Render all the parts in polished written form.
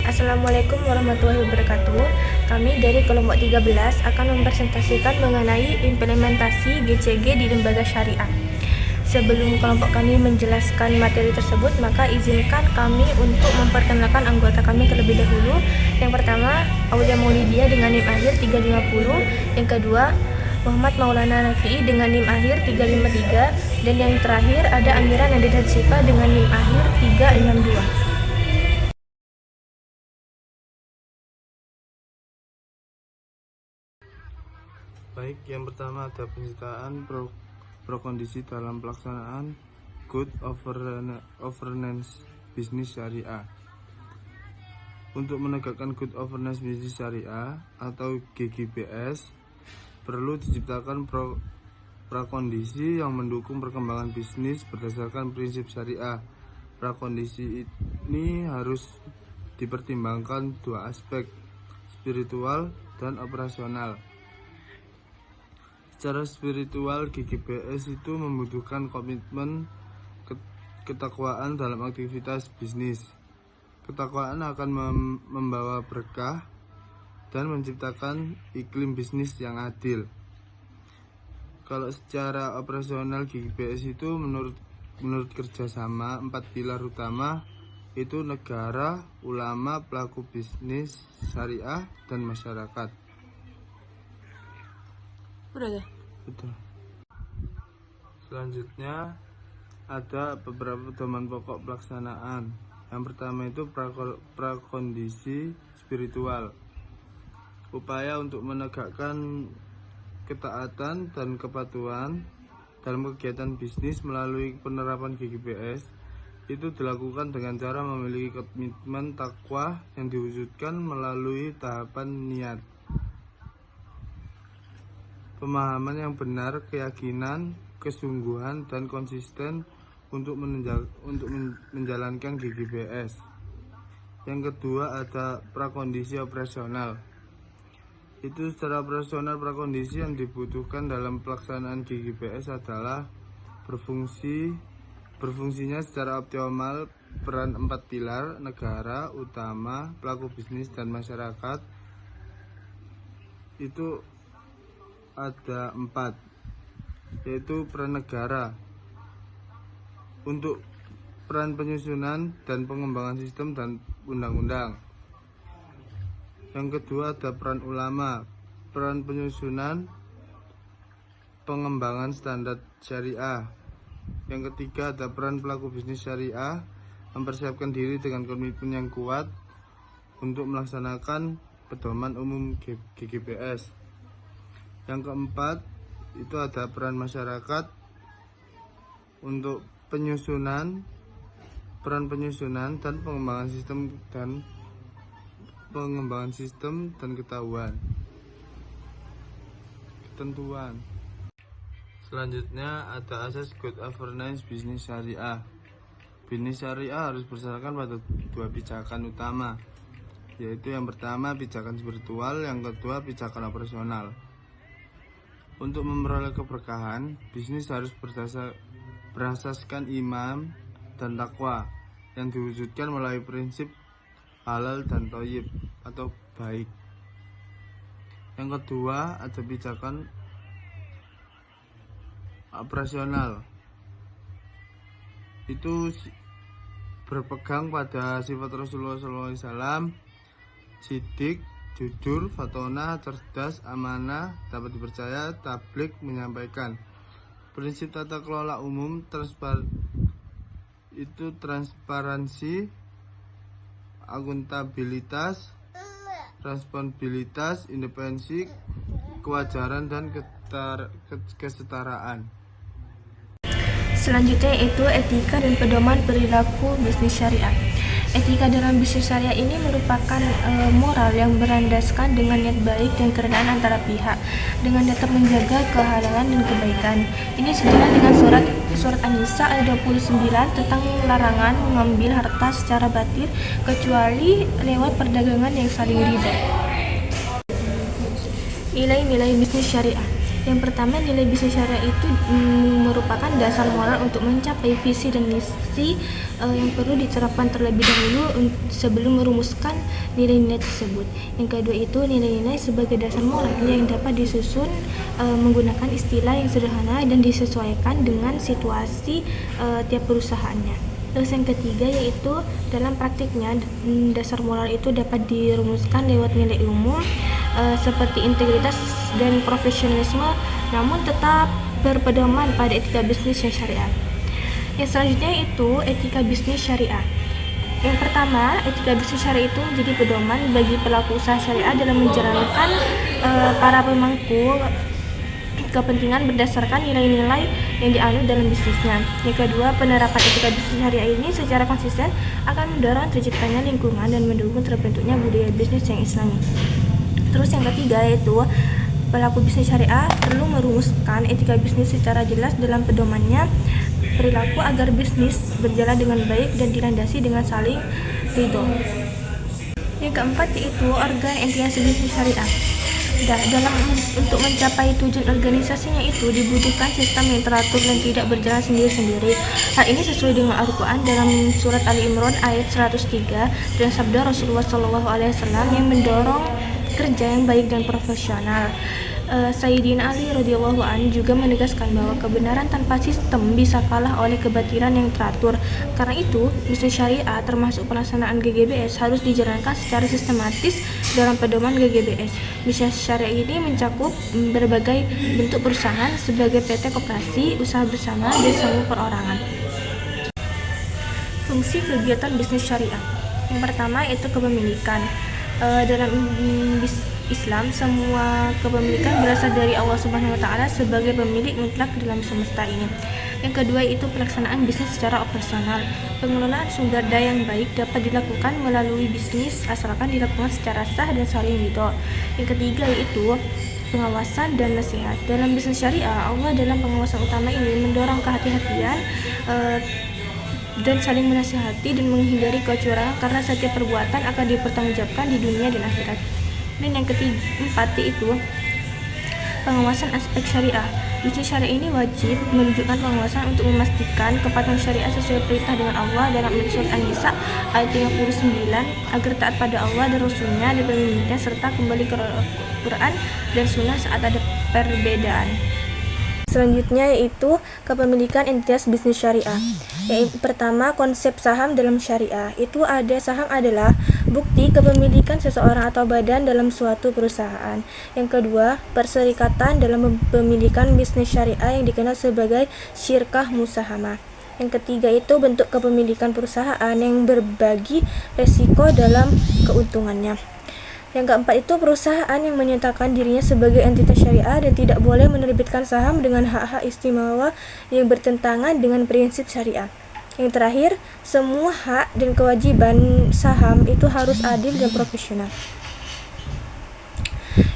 Assalamualaikum warahmatullahi wabarakatuh. Kami dari kelompok 13 akan mempresentasikan mengenai implementasi GCG di lembaga syariah. Sebelum kelompok kami menjelaskan materi tersebut, maka izinkan kami untuk memperkenalkan anggota kami terlebih dahulu. Yang pertama, Aulia Maulidia dengan NIM akhir 350. Yang kedua, Muhammad Maulana Rafi'i dengan NIM akhir 353. Dan yang terakhir ada Amira Nadia Hatsifa dengan NIM akhir 362. Baik, yang pertama ada penciptaan prakondisi dalam pelaksanaan Good Governance Bisnis Syariah. Untuk menegakkan Good Governance Bisnis Syariah atau GGBS, perlu diciptakan prakondisi yang mendukung perkembangan bisnis berdasarkan prinsip syariah. Prakondisi ini harus dipertimbangkan dua aspek, spiritual dan operasional. Secara spiritual, GGBS itu membutuhkan komitmen ketakwaan dalam aktivitas bisnis. Ketakwaan akan membawa berkah dan menciptakan iklim bisnis yang adil. Kalau secara operasional, GGBS itu menurut kerjasama 4 pilar utama, itu negara, ulama, pelaku bisnis syariah, dan masyarakat. Udah. Selanjutnya ada beberapa pedoman pokok pelaksanaan. Yang pertama itu prakondisi spiritual. Upaya untuk menegakkan ketaatan dan kepatuhan dalam kegiatan bisnis melalui penerapan GGBS itu dilakukan dengan cara memiliki komitmen takwa yang diwujudkan melalui tahapan niat, pemahaman yang benar, keyakinan, kesungguhan, dan konsisten untuk menjalankan GGBS. Yang kedua ada prakondisi operasional. Itu secara operasional, prakondisi yang dibutuhkan dalam pelaksanaan GGBS adalah berfungsinya secara optimal peran 4 pilar, negara, utama, pelaku bisnis, dan masyarakat. Itu ada 4, yaitu peran negara untuk peran penyusunan dan pengembangan sistem dan undang-undang. Yang kedua ada peran ulama, peran penyusunan pengembangan standar syariah. Yang ketiga ada peran pelaku bisnis syariah, mempersiapkan diri dengan komitmen yang kuat untuk melaksanakan pedoman umum GGBS. Yang keempat itu ada peran masyarakat untuk peran penyusunan dan pengembangan sistem dan ketentuan. Selanjutnya ada asas Good Governance Bisnis Syariah. Bisnis syariah harus berdasarkan pada 2 pijakan utama, yaitu yang pertama pijakan spiritual, yang kedua pijakan operasional. Untuk memperoleh keberkahan, bisnis harus berasaskan iman dan takwa yang diwujudkan melalui prinsip halal dan thayyib atau baik. Yang kedua ada pijakan operasional. Itu berpegang pada sifat Rasulullah SAW, sidik, jujur, fatona, cerdas, amanah, dapat dipercaya, tablik, menyampaikan. Prinsip tata kelola umum transparansi, akuntabilitas, responsibilitas, independensi, kewajaran, dan kesetaraan. Selanjutnya yaitu etika dan pedoman perilaku bisnis syariah. Etika dalam bisnis syariah ini merupakan moral yang berlandaskan dengan niat baik dan kerendahan antara pihak, dengan tetap menjaga kehalalan dan kebaikan. Ini sejalan dengan surat An-Nisa ayat 29 tentang larangan mengambil harta secara batil kecuali lewat perdagangan yang saling ridho. Nilai-nilai bisnis syariah. Yang pertama, nilai bisnis syariah itu merupakan dasar moral untuk mencapai visi dan misi yang perlu diterapkan terlebih dahulu sebelum merumuskan nilai-nilai tersebut. Yang kedua itu nilai-nilai sebagai dasar moral yang dapat disusun menggunakan istilah yang sederhana dan disesuaikan dengan situasi tiap perusahaannya. Terus yang ketiga yaitu dalam praktiknya dasar moral itu dapat dirumuskan lewat nilai umum seperti integritas dan profesionalisme, namun tetap berpedoman pada etika bisnis yang syariah. Yang selanjutnya itu etika bisnis syariah. Yang pertama, etika bisnis syariah itu menjadi pedoman bagi pelaku usaha syariah dalam menjalankan para pemangku kepentingan berdasarkan nilai-nilai yang dianut dalam bisnisnya. Yang kedua, penerapan etika bisnis syariah ini secara konsisten akan mendorong terciptanya lingkungan dan mendukung terbentuknya budaya bisnis yang islami. Terus yang ketiga yaitu pelaku bisnis syariah perlu merumuskan etika bisnis secara jelas dalam pedomannya perilaku agar bisnis berjalan dengan baik dan dilandasi dengan saling ridho. Yang keempat yaitu organ entitas bisnis syariah. Untuk mencapai tujuan organisasinya itu dibutuhkan sistem yang teratur dan tidak berjalan sendiri-sendiri. Hal ini sesuai dengan Al-Quran dalam surat Ali Imran ayat 103 dan sabda Rasulullah SAW yang mendorong kerja yang baik dan profesional. Sayyidina Ali radhiyallahu anhu juga menegaskan bahwa kebenaran tanpa sistem bisa kalah oleh kebatilan yang teratur. Karena itu, bisnis syariah termasuk pelaksanaan GGBS harus dijalankan secara sistematis dalam pedoman GGBS. Bisnis syariah ini mencakup berbagai bentuk perusahaan sebagai PT koperasi, usaha bersama, dan semu perorangan. Fungsi kegiatan bisnis syariah. Yang pertama itu kepemilikan. Dalam Islam, semua kepemilikan berasal dari Allah Subhanahu wa taala sebagai pemilik mutlak dalam semesta ini. Yang kedua itu pelaksanaan bisnis secara operasional. Pengelolaan sumber daya yang baik dapat dilakukan melalui bisnis asalkan dilakukan secara sah dan saling ridho. Yang ketiga yaitu pengawasan dan nasihat. Dalam bisnis syariah, Allah dalam pengawasan utama ini mendorong kehati-hatian dan saling menasihati dan menghindari kecurangan karena setiap perbuatan akan dipertanggungjawabkan di dunia dan akhirat. Dan yang keempat yaitu pengawasan aspek syariah. Bisnis syariah ini wajib menunjukkan pengawasan untuk memastikan kepatuhan syariah sesuai perintah dengan Allah dalam surat An-Nisa ayat 39 agar taat pada Allah dan Rasulnya dan pemimpinnya serta kembali ke Quran dan Sunnah saat ada perbedaan. Selanjutnya yaitu kepemilikan entitas bisnis syariah. Yang pertama, konsep saham dalam syariah. Itu ada saham adalah bukti kepemilikan seseorang atau badan dalam suatu perusahaan. Yang kedua, perserikatan dalam kepemilikan bisnis syariah yang dikenal sebagai syirkah musahamah. Yang ketiga itu bentuk kepemilikan perusahaan yang berbagi resiko dalam keuntungannya. Yang keempat itu perusahaan yang menyatakan dirinya sebagai entitas syariah dan tidak boleh menerbitkan saham dengan hak-hak istimewa yang bertentangan dengan prinsip syariah. Yang terakhir, semua hak dan kewajiban saham itu harus adil dan profesional.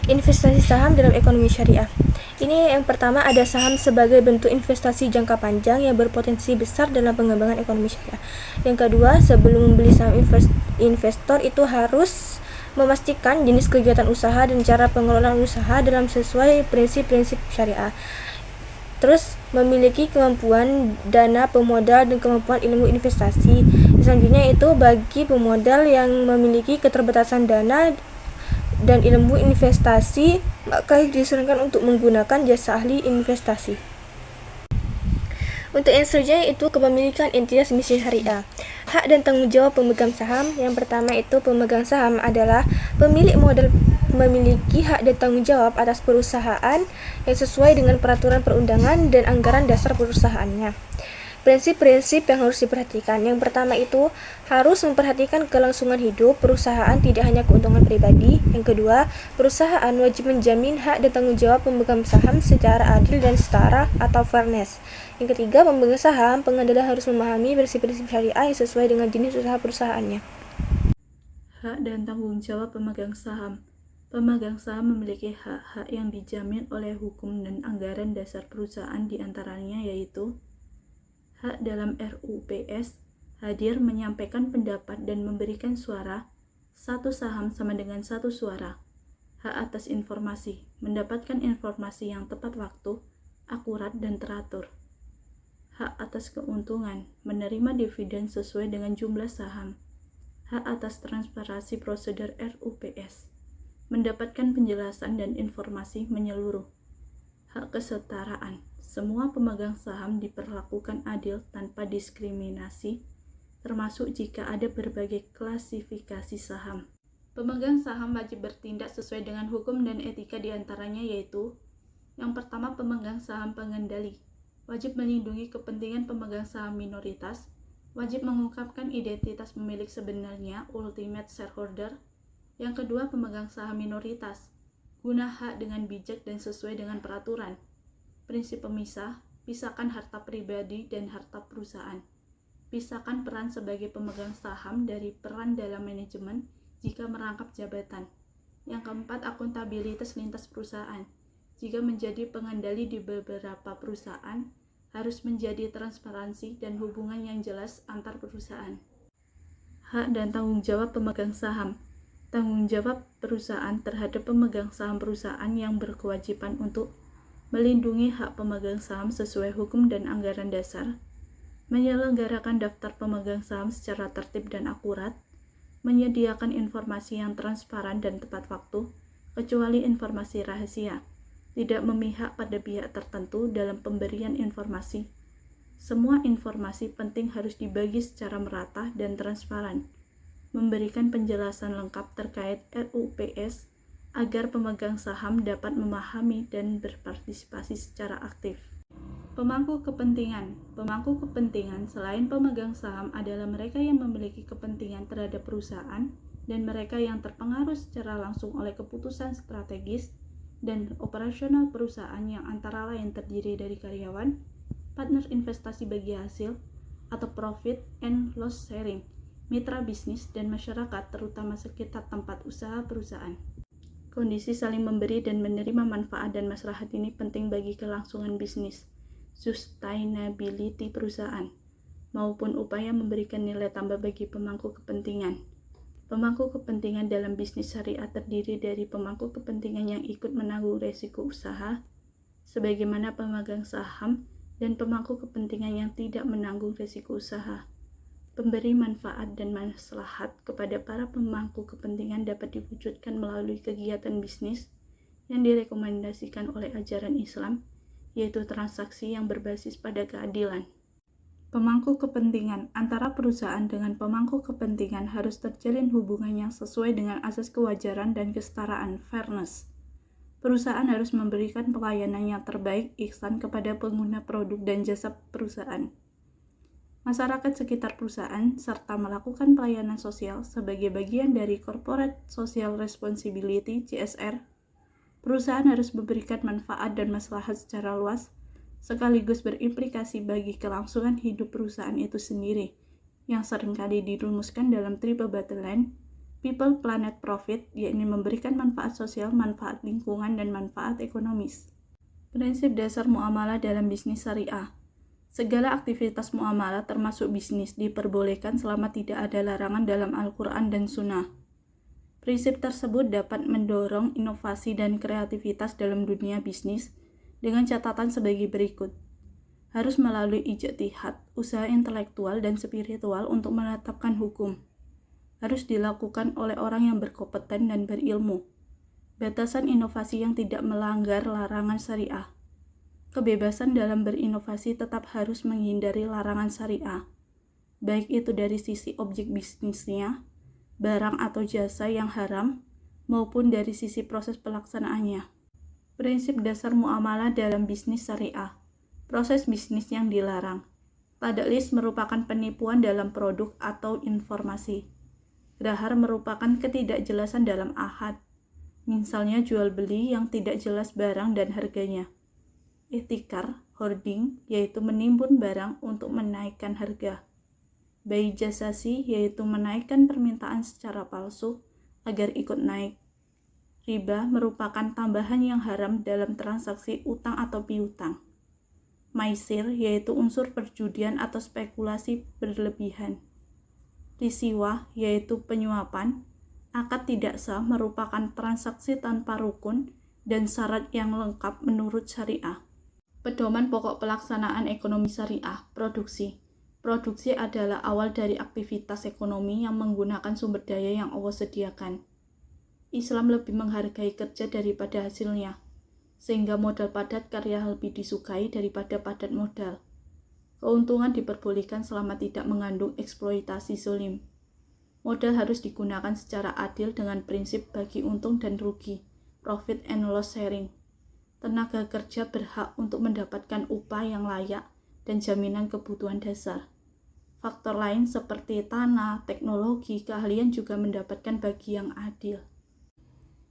Investasi saham dalam ekonomi syariah. Ini yang pertama ada saham sebagai bentuk investasi jangka panjang yang berpotensi besar dalam pengembangan ekonomi syariah. Yang kedua, sebelum membeli saham investor itu harus memastikan jenis kegiatan usaha dan cara pengelolaan usaha dalam sesuai prinsip-prinsip syariah. Terus memiliki kemampuan dana pemodal dan kemampuan ilmu investasi. Selanjutnya itu bagi pemodal yang memiliki keterbatasan dana dan ilmu investasi, maka disarankan untuk menggunakan jasa ahli investasi. Untuk yang selanjutnya itu kepemilikan entitas bisnis syariah. Hak dan tanggung jawab pemegang saham. Yang pertama itu pemegang saham adalah pemilik modal memiliki hak dan tanggung jawab atas perusahaan yang sesuai dengan peraturan perundangan dan anggaran dasar perusahaannya. Prinsip-prinsip yang harus diperhatikan. Yang pertama itu harus memperhatikan kelangsungan hidup perusahaan, tidak hanya keuntungan pribadi. Yang kedua, perusahaan wajib menjamin hak dan tanggung jawab pemegang saham secara adil dan setara atau fairness. Yang ketiga, pemegang saham pengendali harus memahami prinsip-prinsip syariah yang sesuai dengan jenis usaha perusahaannya. Hak dan tanggung jawab pemegang saham. Pemegang saham memiliki hak-hak yang dijamin oleh hukum dan anggaran dasar perusahaan, diantaranya yaitu hak dalam RUPS, hadir menyampaikan pendapat dan memberikan suara, satu saham sama dengan satu suara. hak atas informasi, mendapatkan informasi yang tepat waktu, akurat, dan teratur. Hak atas keuntungan, menerima dividen sesuai dengan jumlah saham. Hak atas transparansi prosedur RUPS, mendapatkan penjelasan dan informasi menyeluruh. Hak kesetaraan, semua pemegang saham diperlakukan adil tanpa diskriminasi, termasuk jika ada berbagai klasifikasi saham. Pemegang saham wajib bertindak sesuai dengan hukum dan etika diantaranya yaitu: yang pertama, pemegang saham pengendali wajib melindungi kepentingan pemegang saham minoritas, wajib mengungkapkan identitas pemilik sebenarnya ultimate shareholder. Yang kedua, pemegang saham minoritas guna hak dengan bijak dan sesuai dengan peraturan. Prinsip pemisah, pisahkan harta pribadi dan harta perusahaan. Pisahkan peran sebagai pemegang saham dari peran dalam manajemen jika merangkap jabatan. Yang keempat, akuntabilitas lintas perusahaan. Jika menjadi pengendali di beberapa perusahaan, harus menjadi transparansi dan hubungan yang jelas antar perusahaan. Hak dan tanggung jawab pemegang saham. Tanggung jawab perusahaan terhadap pemegang saham perusahaan yang berkewajiban untuk melindungi hak pemegang saham sesuai hukum dan anggaran dasar, menyelenggarakan daftar pemegang saham secara tertib dan akurat, menyediakan informasi yang transparan dan tepat waktu, kecuali informasi rahasia, tidak memihak pada pihak tertentu dalam pemberian informasi. Semua informasi penting harus dibagi secara merata dan transparan, memberikan penjelasan lengkap terkait RUPS agar pemegang saham dapat memahami dan berpartisipasi secara aktif. Pemangku kepentingan. Pemangku kepentingan selain pemegang saham adalah mereka yang memiliki kepentingan terhadap perusahaan dan mereka yang terpengaruh secara langsung oleh keputusan strategis dan operasional perusahaan yang antara lain terdiri dari karyawan, partner investasi bagi hasil atau profit and loss sharing, mitra bisnis, dan masyarakat terutama sekitar tempat usaha perusahaan. Kondisi saling memberi dan menerima manfaat dan maslahat ini penting bagi kelangsungan bisnis, sustainability perusahaan, maupun upaya memberikan nilai tambah bagi pemangku kepentingan. Pemangku kepentingan dalam bisnis syariah terdiri dari pemangku kepentingan yang ikut menanggung risiko usaha, sebagaimana pemegang saham, dan pemangku kepentingan yang tidak menanggung risiko usaha. Pemberi manfaat dan maslahat kepada para pemangku kepentingan dapat diwujudkan melalui kegiatan bisnis yang direkomendasikan oleh ajaran Islam, yaitu transaksi yang berbasis pada keadilan. Pemangku kepentingan. Antara perusahaan dengan pemangku kepentingan harus terjalin hubungan yang sesuai dengan asas kewajaran dan kesetaraan, fairness. Perusahaan harus memberikan pelayanan yang terbaik, ihsan kepada pengguna produk dan jasa perusahaan, masyarakat sekitar perusahaan, serta melakukan pelayanan sosial sebagai bagian dari Corporate Social Responsibility (CSR). Perusahaan harus memberikan manfaat dan maslahat secara luas, sekaligus berimplikasi bagi kelangsungan hidup perusahaan itu sendiri, yang seringkali dirumuskan dalam triple bottom line, people, planet, profit, yakni memberikan manfaat sosial, manfaat lingkungan, dan manfaat ekonomis. Prinsip dasar muamalah dalam bisnis syariah. Segala aktivitas muamalah termasuk bisnis diperbolehkan selama tidak ada larangan dalam Al-Quran dan Sunnah. Prinsip tersebut dapat mendorong inovasi dan kreativitas dalam dunia bisnis dengan catatan sebagai berikut. Harus melalui ijtihad, usaha intelektual dan spiritual untuk menetapkan hukum. Harus dilakukan oleh orang yang berkompeten dan berilmu. Batasan inovasi yang tidak melanggar larangan syariah. Kebebasan dalam berinovasi tetap harus menghindari larangan syariah, baik itu dari sisi objek bisnisnya, barang atau jasa yang haram, maupun dari sisi proses pelaksanaannya. Prinsip dasar muamalah dalam bisnis syariah. Proses bisnis yang dilarang. Tadlis merupakan penipuan dalam produk atau informasi. Dahar merupakan ketidakjelasan dalam ahad, misalnya jual beli yang tidak jelas barang dan harganya. Ihtikar, hoarding, yaitu menimbun barang untuk menaikkan harga. Bai jasasi, yaitu menaikkan permintaan secara palsu agar ikut naik. Riba merupakan tambahan yang haram dalam transaksi utang atau piutang. Maisir, yaitu unsur perjudian atau spekulasi berlebihan. Risiwah, yaitu penyuapan. Akad tidak sah merupakan transaksi tanpa rukun dan syarat yang lengkap menurut syariah. Pedoman pokok pelaksanaan ekonomi syariah, produksi. Produksi adalah awal dari aktivitas ekonomi yang menggunakan sumber daya yang Allah sediakan. Islam lebih menghargai kerja daripada hasilnya, sehingga modal padat karya lebih disukai daripada padat modal. Keuntungan diperbolehkan selama tidak mengandung eksploitasi zalim. Modal harus digunakan secara adil dengan prinsip bagi untung dan rugi, profit and loss sharing. Tenaga kerja berhak untuk mendapatkan upah yang layak dan jaminan kebutuhan dasar. Faktor lain seperti tanah, teknologi, keahlian juga mendapatkan bagi yang adil.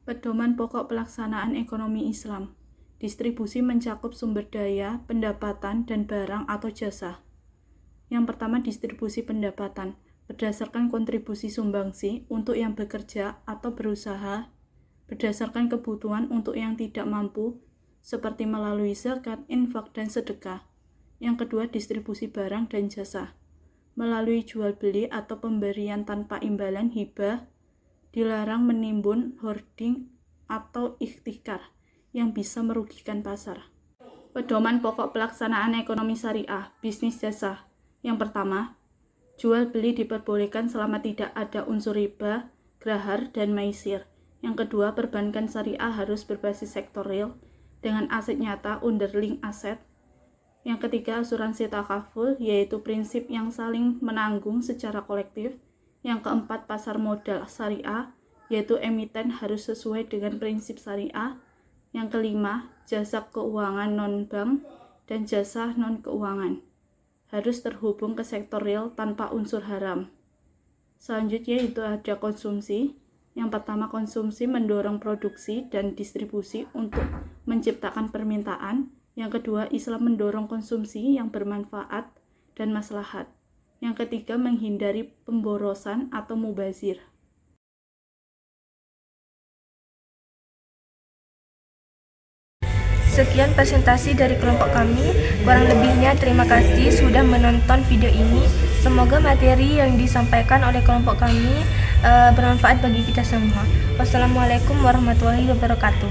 Pedoman pokok pelaksanaan ekonomi Islam. Distribusi mencakup sumber daya, pendapatan, dan barang atau jasa. Yang pertama, distribusi pendapatan. Berdasarkan kontribusi sumbangsi untuk yang bekerja atau berusaha, berdasarkan kebutuhan untuk yang tidak mampu, seperti melalui zakat, infak, dan sedekah. Yang kedua, distribusi barang dan jasa. Melalui jual beli atau pemberian tanpa imbalan hibah, dilarang menimbun, hoarding, atau ikhtikar yang bisa merugikan pasar. Pedoman pokok pelaksanaan ekonomi syariah, bisnis jasa. Yang pertama, jual beli diperbolehkan selama tidak ada unsur riba, grahar, dan maisir. Yang kedua, perbankan syariah harus berbasis sektor real dengan aset nyata underlying aset. Yang ketiga, asuransi takaful, yaitu prinsip yang saling menanggung secara kolektif. Yang keempat, pasar modal syariah, yaitu emiten harus sesuai dengan prinsip syariah. Yang kelima, jasa keuangan non-bank dan jasa non-keuangan harus terhubung ke sektor real tanpa unsur haram. Selanjutnya itu ada konsumsi. Yang pertama, konsumsi mendorong produksi dan distribusi untuk menciptakan permintaan. Yang kedua, Islam mendorong konsumsi yang bermanfaat dan maslahat. Yang ketiga, menghindari pemborosan atau mubazir. Sekian presentasi dari kelompok kami. Kurang lebihnya terima kasih sudah menonton video ini. Semoga materi yang disampaikan oleh kelompok kami bermanfaat bagi kita semua. Wassalamualaikum warahmatullahi wabarakatuh.